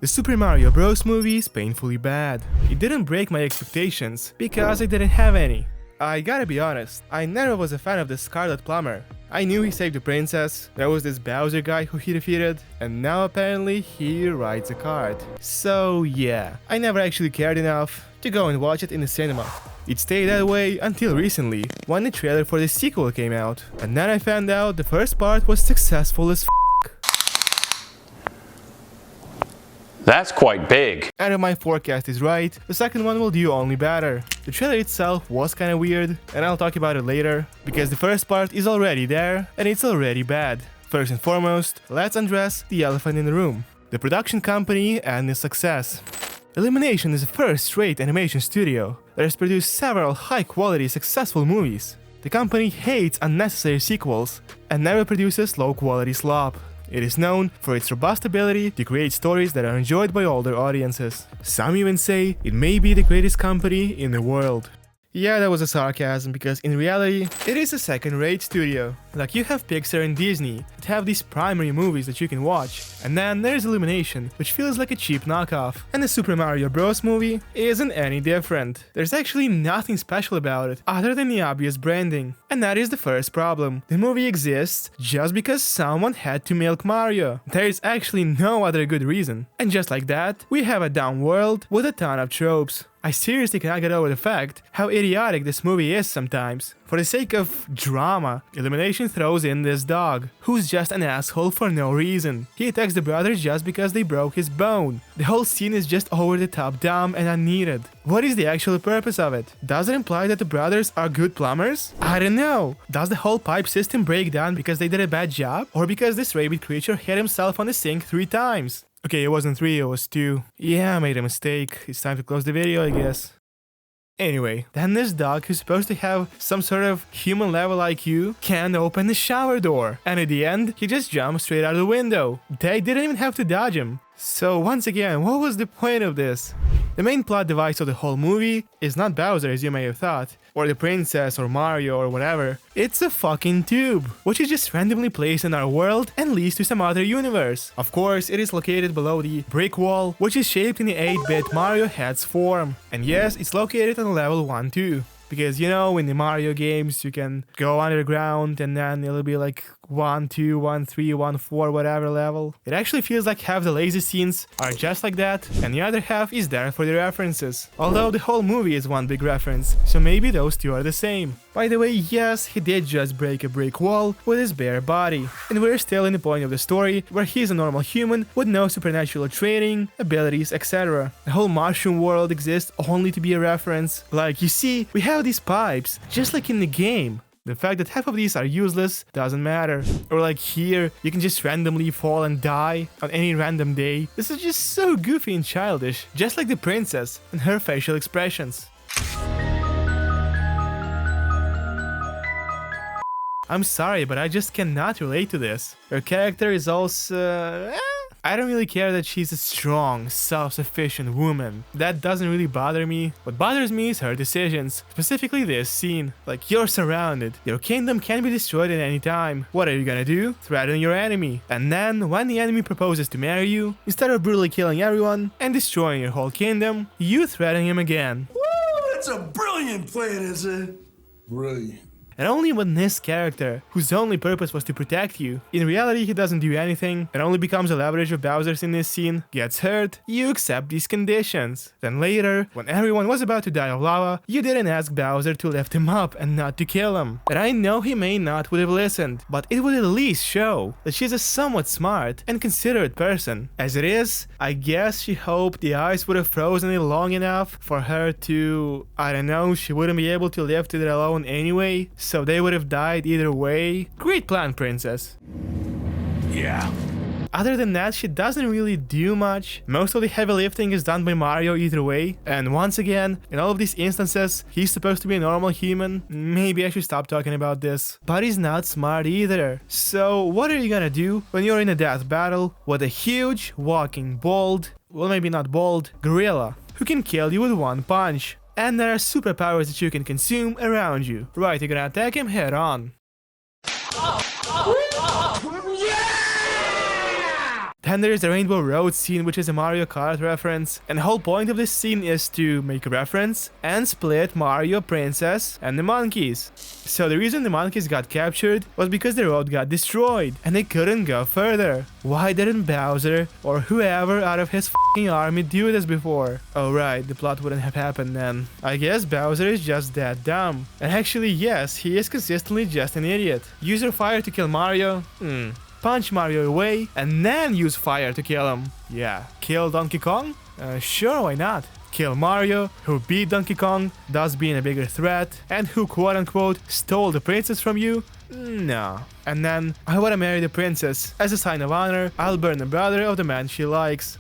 The Super Mario Bros. Movie is painfully bad. It didn't break my expectations, because I didn't have any. I gotta be honest, I never was a fan of the Scarlet Plumber. I knew he saved the princess, there was this Bowser guy who he defeated, and now apparently he rides a cart. So yeah, I never actually cared enough to go and watch it in the cinema. It stayed that way until recently, when the trailer for the sequel came out, and then I found out the first part was successful as f***. That's quite big. And if my forecast is right, the second one will do only better. The trailer itself was kinda weird, and I'll talk about it later, because the first part is already there, and it's already bad. First and foremost, let's address the elephant in the room. The production company and its success. Illumination is a first-rate animation studio that has produced several high-quality successful movies. The company hates unnecessary sequels, and never produces low-quality slop. It is known for its robust ability to create stories that are enjoyed by older audiences. Some even say it may be the greatest company in the world. Yeah, that was a sarcasm, because in reality, it is a second-rate studio. Like, you have Pixar and Disney that have these primary movies that you can watch, and then there's Illumination, which feels like a cheap knockoff. And the Super Mario Bros. Movie isn't any different. There's actually nothing special about it, other than the obvious branding. And that is the first problem. The movie exists just because someone had to milk Mario. There is actually no other good reason. And just like that, we have a dumb world with a ton of tropes. I seriously cannot get over the fact how idiotic this movie is sometimes. For the sake of drama, Illumination throws in this dog, who's just an asshole for no reason. He attacks the brothers just because they broke his bone. The whole scene is just over the top dumb and unneeded. What is the actual purpose of it? Does it imply that the brothers are good plumbers? I don't know. Does the whole pipe system break down because they did a bad job? Or because this rabid creature hit himself on the sink 3 times? Okay, it wasn't 3, it was 2. Yeah, I made a mistake. It's time to close the video, I guess. Anyway, then this dog, who's supposed to have some sort of human-level IQ, can't open the shower door. And at the end, he just jumps straight out of the window. They didn't even have to dodge him. So once again, what was the point of this? The main plot device of the whole movie is not Bowser, as you may have thought, or the princess, or Mario, or whatever. It's a fucking tube, which is just randomly placed in our world and leads to some other universe. Of course, it is located below the brick wall, which is shaped in the 8-bit Mario head's form. And yes, it's located on level 1 too. Because, you know, in the Mario games, you can go underground and then it'll be like 1, 2, 1, 3, 1, 4, whatever level. It actually feels like half the lazy scenes are just like that, and the other half is there for the references. Although the whole movie is one big reference, so maybe those two are the same. By the way, yes, he did just break a brick wall with his bare body. And we're still in the point of the story where he's a normal human with no supernatural training, abilities, etc. The whole mushroom world exists only to be a reference. Like, you see, we have these pipes, just like in the game. The fact that half of these are useless doesn't matter. Or like here, you can just randomly fall and die on any random day. This is just so goofy and childish, just like the princess and her facial expressions. I'm sorry, but I just cannot relate to this. Her character is also... I don't really care that she's a strong, self-sufficient woman. That doesn't really bother me. What bothers me is her decisions, specifically this scene. Like, you're surrounded. Your kingdom can be destroyed at any time. What are you gonna do? Threaten your enemy. And then, when the enemy proposes to marry you, instead of brutally killing everyone and destroying your whole kingdom, you threaten him again. Woo! That's a brilliant plan, is it? Brilliant. And only when this character, whose only purpose was to protect you, in reality he doesn't do anything and only becomes a leverage of Bowser's in this scene, gets hurt, you accept these conditions. Then later, when everyone was about to die of lava, you didn't ask Bowser to lift him up and not to kill him. And I know he may not would have listened, but it would at least show that she's a somewhat smart and considerate person. As it is, I guess she hoped the ice would have frozen it long enough for her to, I don't know, she wouldn't be able to lift it alone anyway. So they would have died either way. Great plan, princess. Yeah. Other than that, she doesn't really do much. Most of the heavy lifting is done by Mario either way. And once again, in all of these instances, he's supposed to be a normal human. Maybe I should stop talking about this. But he's not smart either. So what are you gonna do when you're in a death battle with a huge, walking, bald, well maybe not bald, gorilla, who can kill you with one punch? And there are superpowers that you can consume around you. Right, you're gonna attack him head on. Then there is the Rainbow Road scene, which is a Mario Kart reference, and the whole point of this scene is to make a reference and split Mario, Princess, and the monkeys. So the reason the monkeys got captured was because the road got destroyed, and they couldn't go further. Why didn't Bowser, or whoever out of his f***ing army do this before? Oh right, the plot wouldn't have happened then. I guess Bowser is just that dumb. And actually yes, he is consistently just an idiot. Use your fire to kill Mario? Punch Mario away, and then use fire to kill him. Yeah. Kill Donkey Kong? Sure, why not? Kill Mario, who beat Donkey Kong, thus being a bigger threat, and who quote-unquote stole the princess from you? No. And then, I wanna marry the princess. As a sign of honor, I'll burn the brother of the man she likes.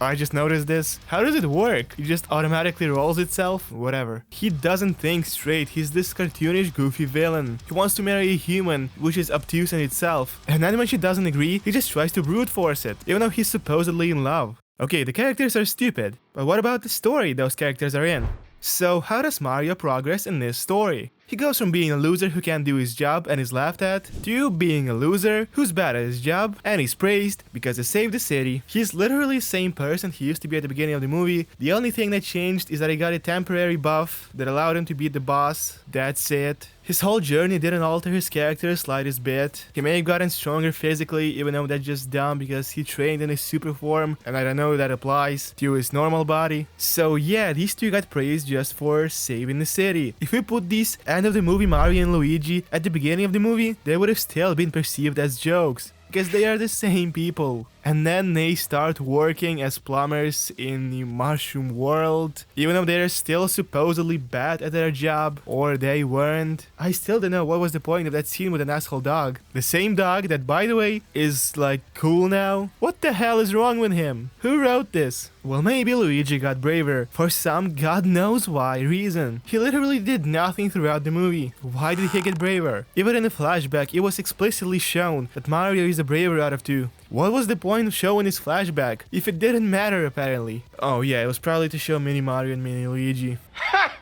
I just noticed this. How does it work? It just automatically rolls itself? Whatever. He doesn't think straight. He's this cartoonish, goofy villain. He wants to marry a human, which is obtuse in itself. And then when she doesn't agree, he just tries to brute force it, even though he's supposedly in love. Okay, the characters are stupid, but what about the story those characters are in? So how does Mario progress in this story? He goes from being a loser who can't do his job and is laughed at, to being a loser who's bad at his job and is praised because he saved the city. He's literally the same person he used to be at the beginning of the movie. The only thing that changed is that he got a temporary buff that allowed him to beat the boss. That's it. His whole journey didn't alter his character slightest bit. He may have gotten stronger physically, even though that's just dumb because he trained in his super form, and I don't know if that applies to his normal body. So yeah, these two got praised just for saving the city. If we put these end of the movie Mario and Luigi at the beginning of the movie, they would have still been perceived as jokes, because they are the same people. And then they start working as plumbers in the mushroom world, even though they're still supposedly bad at their job, or they weren't. I still don't know what was the point of that scene with an asshole dog. The same dog that, by the way, is like cool now. What the hell is wrong with him? Who wrote this? Well, maybe Luigi got braver, for some god knows why reason. He literally did nothing throughout the movie. Why did he get braver? Even in the flashback, it was explicitly shown that Mario is the braver out of two. What was the point of showing his flashback, if it didn't matter apparently? Oh yeah, it was probably to show Mini Mario and Mini Luigi. Ha!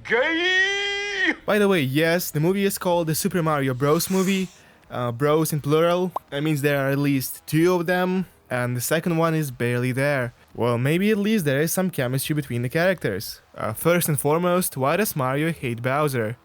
Gay! By the way, yes, the movie is called the Super Mario Bros. Movie. Bros in plural. That means there are at least two of them, and the second one is barely there. Well, maybe at least there is some chemistry between the characters. First and foremost, why does Mario hate Bowser?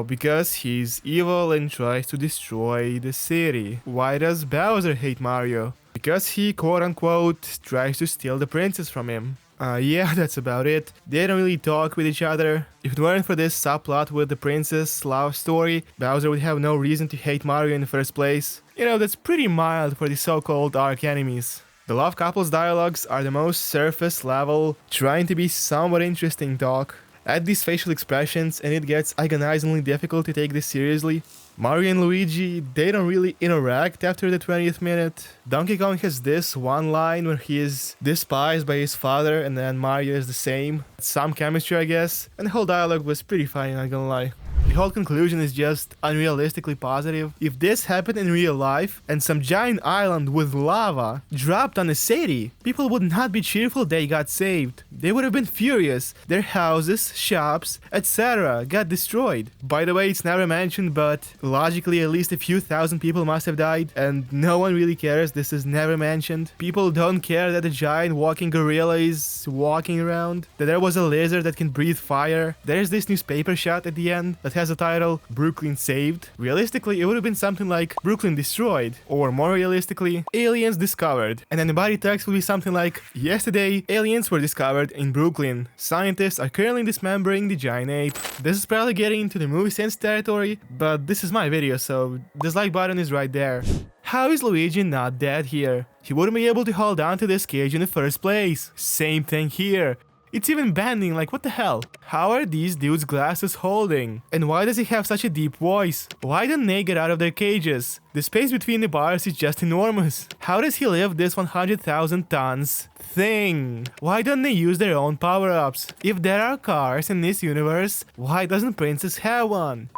Because he's evil and tries to destroy the city. Why does Bowser hate Mario? Because he quote-unquote tries to steal the princess from him. Yeah, that's about it. They don't really talk with each other. If it weren't for this subplot with the princess love story, Bowser would have no reason to hate Mario in the first place. You know, that's pretty mild for the so-called arch enemies. The love couple's dialogues are the most surface level, trying to be somewhat interesting talk. Add these facial expressions and it gets agonizingly difficult to take this seriously. Mario and Luigi, they don't really interact after the 20th minute. Donkey Kong has this one line where he is despised by his father and then Mario is the same. Some chemistry, I guess, and the whole dialogue was pretty funny, not gonna lie. The whole conclusion is just unrealistically positive. If this happened in real life and some giant island with lava dropped on a city, people would not be cheerful they got saved. They would have been furious. Their houses, shops, etc. got destroyed. By the way, it's never mentioned, but logically at least a few thousand people must have died, and no one really cares. This is never mentioned. People don't care that a giant walking gorilla is walking around, that there was a lizard that can breathe fire. There's this newspaper shot at the end that has a title, Brooklyn Saved. Realistically, it would have been something like Brooklyn Destroyed, or more realistically, Aliens Discovered. And then the body text would be something like, yesterday, aliens were discovered in Brooklyn. Scientists are currently dismembering the giant ape. This is probably getting into the movie sense territory, but this is my video, so the dislike button is right there. How is Luigi not dead here? He wouldn't be able to hold on to this cage in the first place. Same thing here. It's even bending, like what the hell? How are these dudes' glasses holding? And why does he have such a deep voice? Why don't they get out of their cages? The space between the bars is just enormous. How does he lift this 100,000 tons thing? Why don't they use their own power-ups? If there are cars in this universe, why doesn't Princess have one?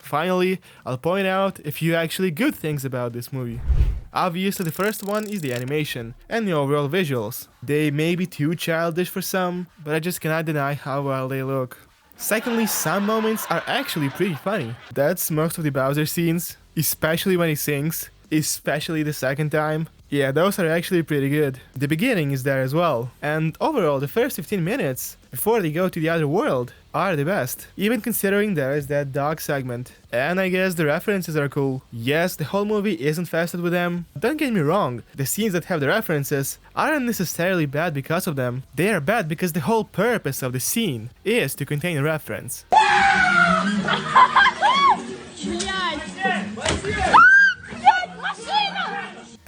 Finally, I'll point out a few actually good things about this movie. Obviously, the first one is the animation and the overall visuals. They may be too childish for some, but I just cannot deny how well they look. Secondly, some moments are actually pretty funny. That's most of the Bowser scenes, especially when he sings. especially the second time. Yeah, those are actually pretty good. The beginning is there as well. And overall, the first 15 minutes, before they go to the other world, are the best. Even considering there is that dog segment. And I guess the references are cool. Yes, the whole movie is infested with them. Don't get me wrong, the scenes that have the references aren't necessarily bad because of them. They are bad because the whole purpose of the scene is to contain a reference.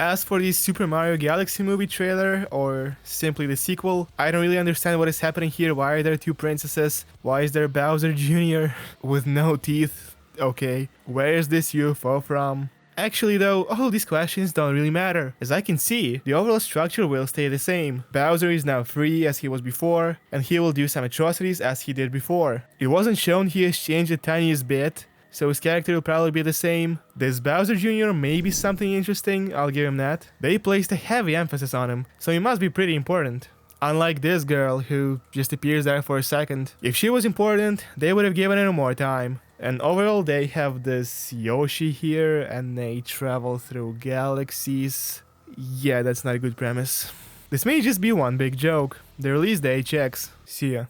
As for the Super Mario Galaxy movie trailer, or simply the sequel, I don't really understand what is happening here. Why are there two princesses? Why is there Bowser Jr. with no teeth? Okay, where is this UFO from? Actually though, all these questions don't really matter. As I can see, the overall structure will stay the same. Bowser is now free as he was before, and he will do some atrocities as he did before. It wasn't shown he has changed the tiniest bit, so his character will probably be the same. This Bowser Jr. may be something interesting, I'll give him that. They placed a heavy emphasis on him, so he must be pretty important. Unlike this girl, who just appears there for a second. If she was important, they would have given her more time. And overall, they have this Yoshi here, and they travel through galaxies. Yeah, that's not a good premise. This may just be one big joke. The release date checks. See ya.